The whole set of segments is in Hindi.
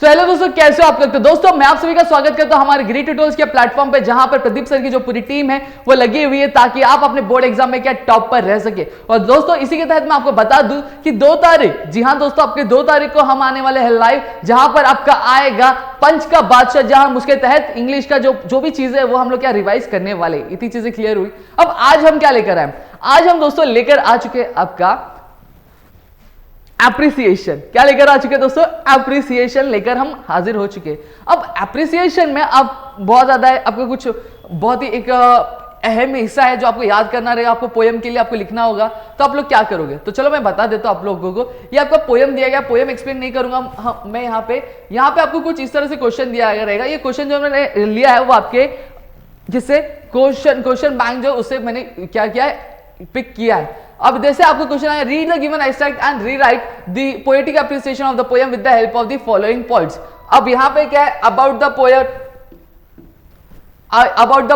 हेलो दोस्तों, कैसे हो आप लोग। तो दोस्तों मैं आप सभी का स्वागत करता हूं हमारे ग्री ट्यूटोरियल्स के प्लेटफॉर्म पे, जहां पर प्रदीप सर की जो पूरी टीम है वो लगी हुई है ताकि आप अपने बोर्ड एग्जाम में क्या टॉप पर रह सके। और दोस्तों इसी के तहत मैं आपको बता दूं कि 2 तारीख, जी हां दोस्तों, आपके 2 तारीख को हम आने वाले हैं लाइव, जहां पर आपका आएगा पंच का बादशाह, जहां उसके तहत इंग्लिश का जो भी चीजें है वो हम लोग क्या रिवाइज करने वाले। इतनी चीजें क्लियर हुई। अब आज हम क्या लेकर आए, आज हम दोस्तों लेकर आ चुके आपका एप्रिसिएशन। क्या लेकर आ चुके हैं दोस्तों? एप्रिसिएशन लेकर हम हाजिर हो चुके हैं। अब एप्रिसिएशन में आप बहुत ज्यादा है, आपको कुछ बहुत ही एक अहम हिस्सा है जो आपको याद करना रहेगा। आपको पोयम के लिए आपको लिखना होगा, तो आप लोग क्या करोगे? तो चलो मैं बता देता हूं आप लोगों को। ये आपका पोयम दिया गया, पोयम एक्सप्लेन नहीं करूंगा मैं यहाँ पे आपको कुछ इस तरह से क्वेश्चन दिया रहेगा। ये क्वेश्चन जो मैंने लिया है वो आपके जिससे क्वेश्चन बैंक जो उससे मैंने क्या किया है, पिक किया है। अब जैसे आपको क्वेश्चन आया, read the given extract and rewrite the poetic appreciation of the poem with the help of the following points. अब यहां पे क्या है, about the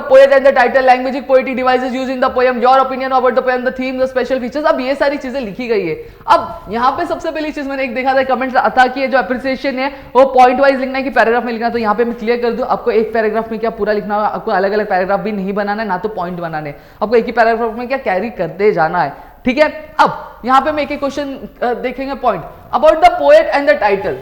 poet and the title, language poetic devices used in the poem, your opinion about the poem, the theme, the special features. अब ये सारी चीजें लिखी गई है। अब यहां पे सबसे पहली चीज मैंने एक देखा था, कमेंट आता कि जो एप्रिसिएशन है वो पॉइंट वाइज लिखना है कि पैराग्राफ में लिखना है। तो यहां पे मैं क्लियर कर दूं, आपको एक पैराग्राफ में क्या पूरा लिखना होगा, आपको अलग अलग पैराग्राफ भी नहीं बनाना है, ना तो पॉइंट बनाने, आपको एक ही पैराग्राफ में क्या कैरी करते जाना है। ठीक है। अब यहां पे मैं एक क्वेश्चन देखेंगे, point about the poet and the title.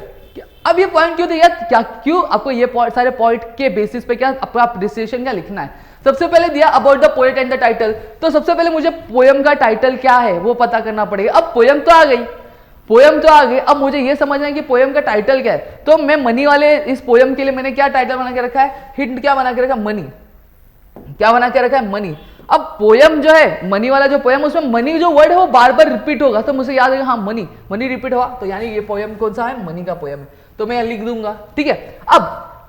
अब ये पॉइंट क्यों दिया, क्या क्यों आपको ये सारे पॉइंट के बेसिस पे क्या आपका एप्रिसिएशन क्या लिखना है। सबसे पहले दिया about the poet and the title, तो सबसे पहले मुझे पोएम का टाइटल क्या है वो पता करना पड़ेगा। अब पोएम तो आ गई, अब मुझे ये समझना है कि पोएम का टाइटल क्या है। तो मैं मनी वाले इस पोएम के लिए मैंने क्या टाइटल बना के रखा है, हिंट क्या बना के रखा, मनी। क्या बना के रखा है, मनी। अब पोयम जो है, मनी वाला जो पोयम, उसमें मनी जो वर्ड है वो बार बार रिपीट होगा, तो मुझे याद है हाँ मनी रिपीट हुआ, तो यानी ये पोयम कौन सा है, मनी का पोयम है, तो मैं लिख दूंगा। ठीक है। अब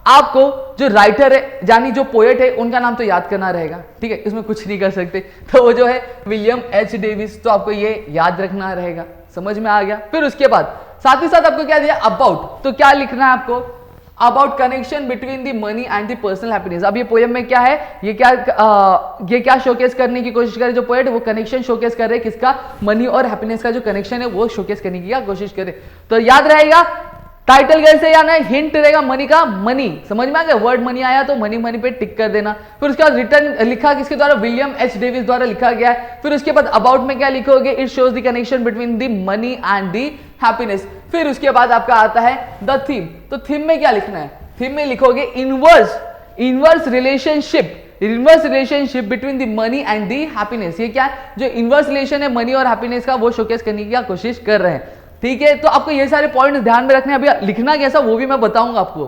आपको जो राइटर है यानी जो पोएट है उनका नाम तो याद करना रहेगा। ठीक है, इसमें कुछ नहीं कर सकते, तो वो जो है विलियम एच डेविस, तो आपको ये याद रखना रहेगा। समझ में आ गया। फिर उसके बाद साथ ही साथ आपको क्या दिया, अबाउट, तो क्या लिखना है आपको, about connection between the money and the personal happiness. अब ये पोएम में क्या है, ये क्या शोकेस करने की कोशिश करे जो पोएट, वो कनेक्शन शोकेस कर रहे हैं किसका, मनी और हैप्पीनेस का जो कनेक्शन है वो शोकेस करने की क्या कोशिश करे। तो याद रहेगा टाइटल कैसे याना है, हिंट रहेगा मनी का, मनी। समझ में आ गया, वर्ड मनी आया तो मनी पे टिक कर देना। फिर उसके बाद रिटर्न लिखा किसके द्वारा, विलियम एच डेविस द्वारा लिखा गया है। फिर उसके बाद अबाउट में क्या लिखोगे, it shows the connection between the money and the happiness. फिर उसके बाद आपका आता है द थीम, तो थीम में क्या लिखना है, थीम में लिखोगे inverse relationship between the money and the happiness. ये क्या है, जो इनवर्स रिलेशन है मनी और हैप्पीनेस का वो शोकेस करने की क्या कोशिश कर रहे हैं। ठीक है, तो आपको ये सारे पॉइंट ध्यान में रखने हैं। अभी लिखना कैसा वो भी मैं बताऊंगा आपको,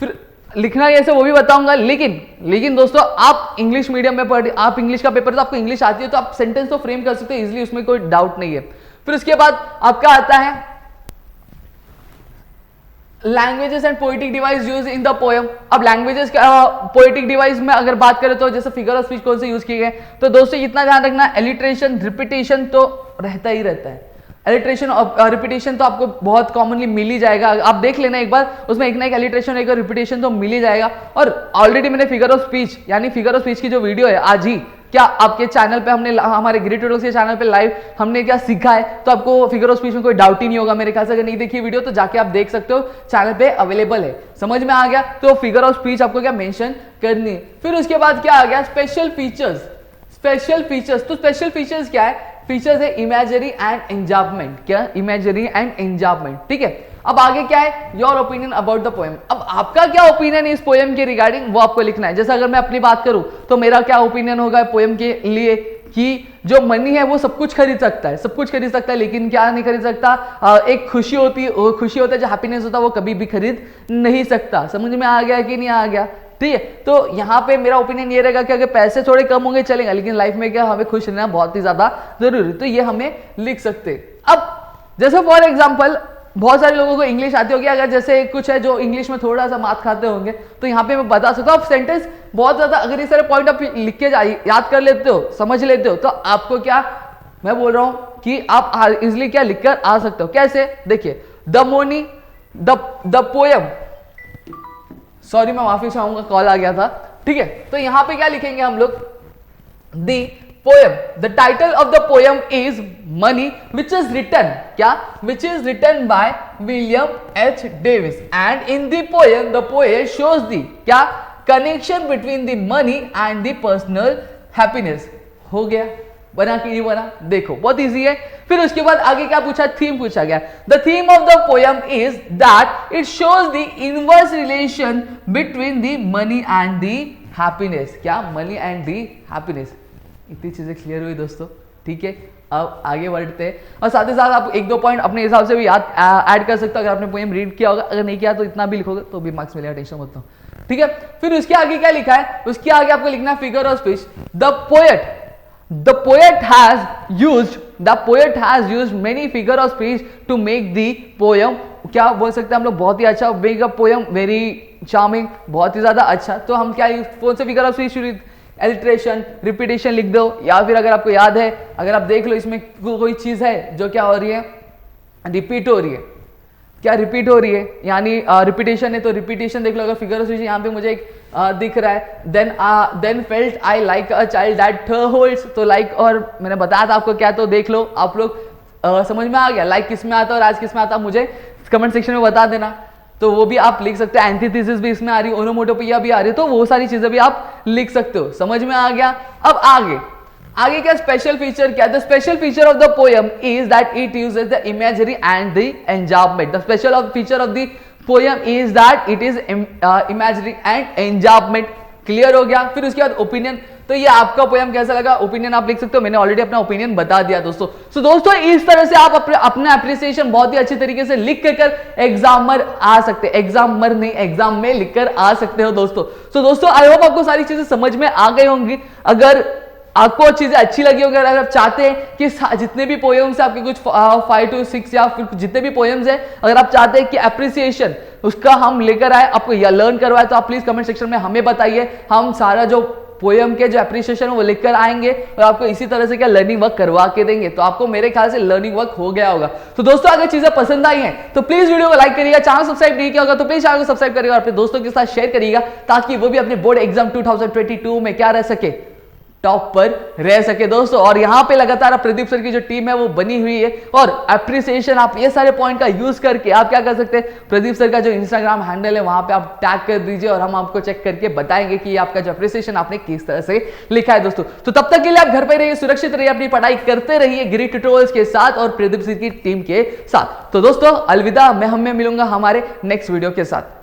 फिर लिखना कैसे वो भी बताऊंगा। लेकिन दोस्तों आप इंग्लिश मीडियम में पढ़, आप इंग्लिश का पेपर, तो आपको इंग्लिश आती है तो आप सेंटेंस तो फ्रेम कर सकते हो इजीली, उसमें कोई डाउट नहीं है। फिर उसके बाद आपका आता है languages and poetic device use in the poem. अब लैंग्वेजेस पोएटिक डिवाइस में अगर बात करें तो जैसे फिगर ऑफ स्पीच कौन से यूज किए गए, तो दोस्तों इतना ध्यान रखना, एलिट्रेशन रिपीटेशन तो रहता ही रहता है। एलिट्रेशन और रिपीटेशन तो आपको बहुत कॉमनली मिल ही जाएगा, आप देख लेना एक बार, उसमें एक ना एक एलिट्रेशन एक रिपीटेशन तो मिल ही जाएगा। और ऑलरेडी मैंने फिगर ऑफ स्पीच यानी फिगर ऑफ स्पीच की जो वीडियो है आज ही क्या आपके चैनल पे हमने, हमारे ग्री ट्यूटोरियल्स के चैनल पे लाइव हमने क्या सीखा है, तो आपको फिगर ऑफ स्पीच में कोई डाउट ही नहीं होगा मेरे ख्याल से। अगर नहीं देखी वीडियो तो जाके आप देख सकते हो, चैनल पे अवेलेबल है। समझ में आ गया, तो फिगर ऑफ स्पीच आपको क्या मेंशन करनी है। फिर उसके बाद क्या आ गया, स्पेशल फीचर्स। तो स्पेशल फीचर्स क्या है, फीचर्स है इमेजरी एंड एंजाजमेंट। क्या, इमेजरी एंड एंजाजमेंट। ठीक है। अब आगे क्या है, your opinion about the poem. अब आपका क्या ओपिनियन है इस पोएम के रिगार्डिंग वो आपको लिखना है। जैसे अगर मैं अपनी बात करूं तो मेरा क्या ओपिनियन होगा पोएम के लिए कि जो मनी है वो सब कुछ खरीद सकता है, लेकिन क्या नहीं खरीद सकता, एक खुशी होती है, जो हैप्पीनेस होता है वो कभी भी खरीद नहीं सकता। समझ में आ गया कि नहीं आ गया। ठीक है, तो यहाँ पे मेरा ओपिनियन ये रहेगा कि अगर पैसे थोड़े कम होंगे चलेगा, लेकिन लाइफ में क्या हमें खुश रहना बहुत ही ज्यादा जरूरी, तो ये हमें लिख सकते। अब जैसे फॉर एग्जांपल बहुत सारे लोगों को इंग्लिश आती होगी, अगर जैसे कुछ है जो इंग्लिश में थोड़ा सा मात खाते होंगे, तो यहाँ पे मैं बता सकता हूँ, आप सेंटेंस बहुत ज्यादा अगर ये सारे पॉइंट आप लिख के याद कर लेते हो, समझ लेते हो, तो आपको क्या मैं बोल रहा हूं कि आप इजिली क्या लिखकर आ सकते हो। कैसे, देखिए, द पोएम, सॉरी मैं माफी चाहूंगा कॉल आ गया था। ठीक है, तो यहां पे क्या लिखेंगे हम लोग, दी poem. The title of the poem is Money, which is written क्या? Which is written by William H. Davis. And in the poem, the poet shows the क्या? Connection between the money and the personal happiness. हो गया? बना कि नहीं बना? देखो बहुत इजी है. फिर उसके बाद आगे क्या पूछा? थीम पूछा गया. The theme of the poem is that it shows the inverse relation between the money and the happiness. क्या? Money and the happiness. इतनी चीजें क्लियर हुई दोस्तों. ठीक है, अब आगे बढ़ते हैं. और साथ ही साथ आप एक दो पॉइंट अपने हिसाब से भी याद ऐड कर सकते हो. अगर आपने पोएम रीड किया होगा, अगर नहीं किया तो इतना भी लिखोगे तो भी मार्क्स मिलेगा, टेंशन मत लो. ठीक है, फिर उसके आगे क्या लिखा है? उसके आगे आपको लिखना है figure of speech. The poet has used many figure of speech to make the poem. क्या बोल सकते हैं हम लोग? बहुत ही अच्छा. make a poem very charming, बहुत ही ज्यादा अच्छा. तो हम क्या कौन से figure of speech? Alliteration, repetition लिख दो, या फिर अगर आपको याद है, अगर आप देख लो इसमें कोई चीज है जो क्या हो रही है? रिपीट हो रही है. क्या रिपीट हो रही है? यानी रिपीटेशन है, तो रिपीटेशन देख लो. अगर फिगर ऑफ स्पीच यहाँ पे मुझे एक दिख रहा है, then felt I like a child that holds. तो लाइक, और मैंने बताया था आपको क्या, तो देख लो आप लोग. समझ में आ गया लाइक किस में आता है और आज किस में आता है? मुझे कमेंट सेक्शन में बता देना. तो वो भी आप लिख सकते हैं. एंटीथेसिस भी इसमें आ रही है, ओनोमोटोपिया भी आ रही है, तो वो सारी चीजें भी आप लिख सकते हो. समझ में आ गया? अब आगे क्या स्पेशल फीचर? क्या? The special feature of the poem is that it uses the imagery and the enjambment. The special feature of the poem is that it is imagery and enjambment. Clear हो गया? फिर उसके बाद ओपिनियन. तो ये आपका पोएम कैसा लगा? ओपिनियन आप लिख सकते हो. मैंने ऑलरेडी अपना ओपिनियन बता दिया दोस्तों. सो दोस्तों इस तरह से आप अपना एप्रिसिएशन बहुत ही अच्छी तरीके से लिख कर एग्जामर आ सकते हैं. एग्जामर नहीं, एग्जाम में लिखकर आ सकते हो दोस्तों. सो दोस्तों आई होप आपको सारी चीजें समझ में आ गई होंगी. अगर आपको चीजें अच्छी लगी होगी, अगर आप चाहते हैं कि जितने भी पोएम्स है आपके कुछ 5 to 6 या फिर जितने भी पोएम्स है, अगर आप चाहते हैं कि एप्रिसिएशन उसका हम लेकर आए, आपको या लर्न करवाए, तो आप प्लीज कमेंट सेक्शन में हमें बताइए. हम सारा जो पोएम के जो एप्रिसिएशन है वो लेकर आएंगे और आपको इसी तरह से क्या लर्निंग वर्क करवा के देंगे. तो आपको मेरे ख्याल से लर्निंग वर्क हो गया होगा. तो दोस्तों अगर चीजें पसंद आई हैं तो प्लीज वीडियो को लाइक करिएगा. चैनल सब्सक्राइब नहीं किया होगा तो प्लीज चैनल को सब्सक्राइब करिएगा और अपने दोस्तों के साथ शेयर करिएगा, ताकि वो भी अपने बोर्ड एग्जाम 2022 में क्या रह सके? टॉप पर रह सके दोस्तों. और यहां पे लगातार प्रदीप सर की जो टीम है वो बनी हुई है. और एप्रिसिएशन आप ये सारे पॉइंट का यूज करके आप क्या कर सकते हैं? प्रदीप सर का जो इंस्टाग्राम हैंडल है वहां पे आप टैग कर दीजिए और हम आपको चेक करके बताएंगे कि आपका जो एप्रिसिएशन आपने किस तरह से लिखा है दोस्तों. तो तब तक के लिए आप घर पर रहिए, सुरक्षित रहिए, अपनी पढ़ाई करते रहिए गिरी ट्यूटोरियल्स के साथ और प्रदीप सर की टीम के साथ. तो दोस्तों अलविदा. मैं मिलूंगा हमारे नेक्स्ट वीडियो के साथ.